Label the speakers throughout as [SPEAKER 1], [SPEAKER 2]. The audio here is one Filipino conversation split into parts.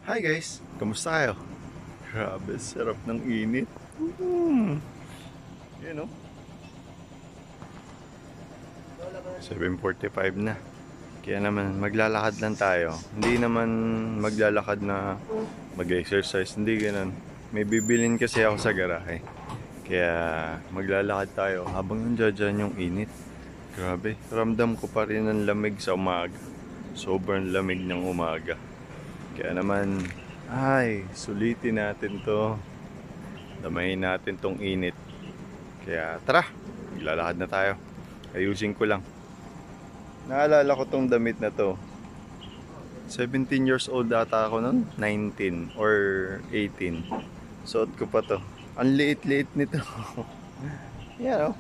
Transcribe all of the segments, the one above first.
[SPEAKER 1] Hi guys! Kamusta kayo? Grabe, sarap ng init. Yan o. 7:45 na. Kaya naman maglalakad lang tayo. Hindi naman maglalakad na mag-exercise. Hindi ganun. May bibilin kasi ako sa garahe. Kaya maglalakad tayo habang nandiyan yung init. Grabe, ramdam ko pa rin ang lamig sa umaga. Sobrang lamig ng umaga. Kaya naman, sulitin natin to. Damayin natin tong init. Kaya tara, maglalakad na tayo. Ayusin ko lang. Naalala ko tong damit na to. 17 years old ata ako nun. 19 or 18. Suot ko pa to. Ang liit-liit nito. Yan o.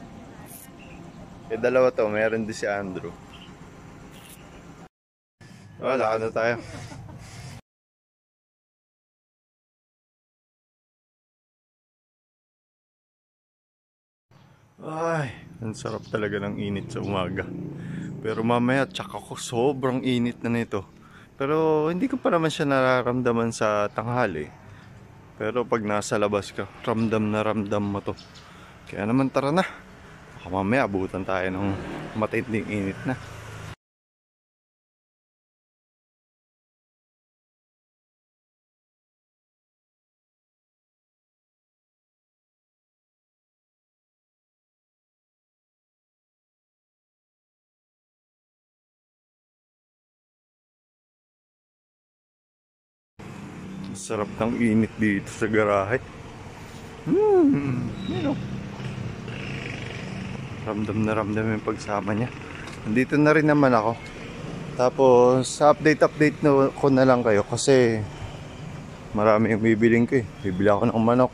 [SPEAKER 1] Dalawa to. Meron din si Andrew. Lakad na tayo. Ang sarap talaga ng init sa umaga. Pero mamaya tsaka ko sobrang init na nito. Pero hindi ko pa naman siya nararamdaman sa tanghali. Pero pag nasa labas ka, ramdam na ramdam mo to. Kaya naman tara na. Baka mamaya abutan tayo ng matinding init na. Sarap ng init dito sa garahe. Yun o. Ramdam na ramdam yung pagsama niya. Nandito na rin naman ako. Tapos update ko na lang kayo kasi marami yung bibiling ko eh. Bibili ako ng manok,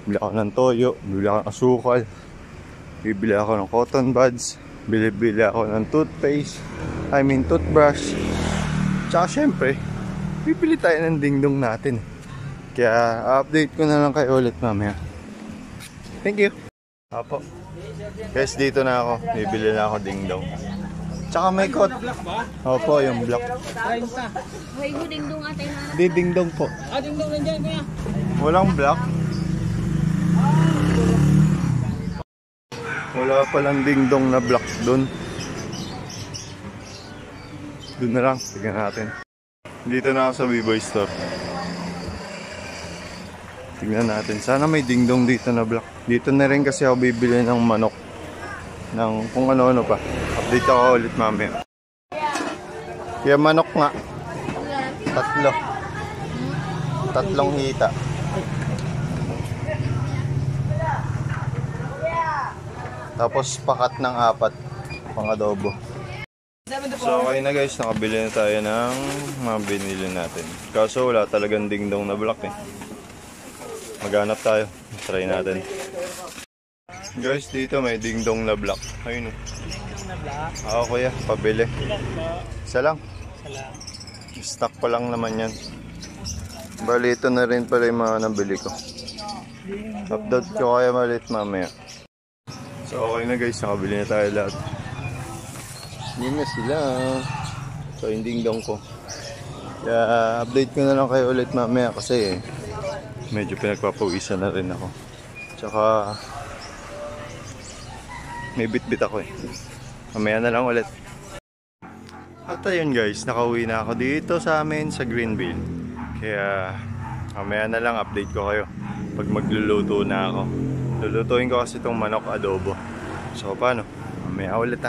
[SPEAKER 1] bibili ako ng toyo, bibili ako ng asukal, bibili ako ng cotton buds, bibili ako ng toothbrush. Tsaka syempre bibili tayo ng dingdong natin. Kaya update ko na lang kayo ulit mamaya. Thank you. Apo. Guys, dito na ako. Bibili na ako dingdong. Tsaka may kot. Opo, yung black.
[SPEAKER 2] May dingdong ate na.
[SPEAKER 1] Di dingdong po.
[SPEAKER 2] Dingdong nandiyan kuya.
[SPEAKER 1] Walang black. Wala palang dingdong na black dun. Dun na lang. Tignan natin. Dito na ako sa B-Boy Store. Tignan natin. Sana may dingdong dito na black. Dito na rin kasi ako bibili ng manok. Ng kung ano-ano pa. Update ako ulit mamaya. Kaya manok nga. Tatlong hita. Tapos pakat ng 4. Pang adobo. So okay na guys, nakabili na tayo ng mga binili natin. Kaso wala talagang dingdong na black eh. Maghanap tayo. Try natin. Guys, dito may dingdong na black. Ayun eh.
[SPEAKER 2] Dingdong na black?
[SPEAKER 1] Oo kuya, pabili. Isa lang.
[SPEAKER 2] Isa lang.
[SPEAKER 1] Stock pa lang naman yan. Bali ito na rin pala yung mga nabili ko. Upload ko kaya malit mamaya. So okay na guys, nakabili na tayo lahat. Yun na sila. So yung dingdong ko. Kaya update ko na lang kayo ulit mamaya kasi medyo pinagpapawisan na rin ako. Tsaka may bit-bit ako eh. Mamaya na lang ulit. At ayun guys, nakauwi na ako dito sa amin sa Greenville. Kaya mamaya na lang update ko kayo pag magluluto na ako. Lulutuin ko kasi itong manok adobo. So paano? Mamaya ulit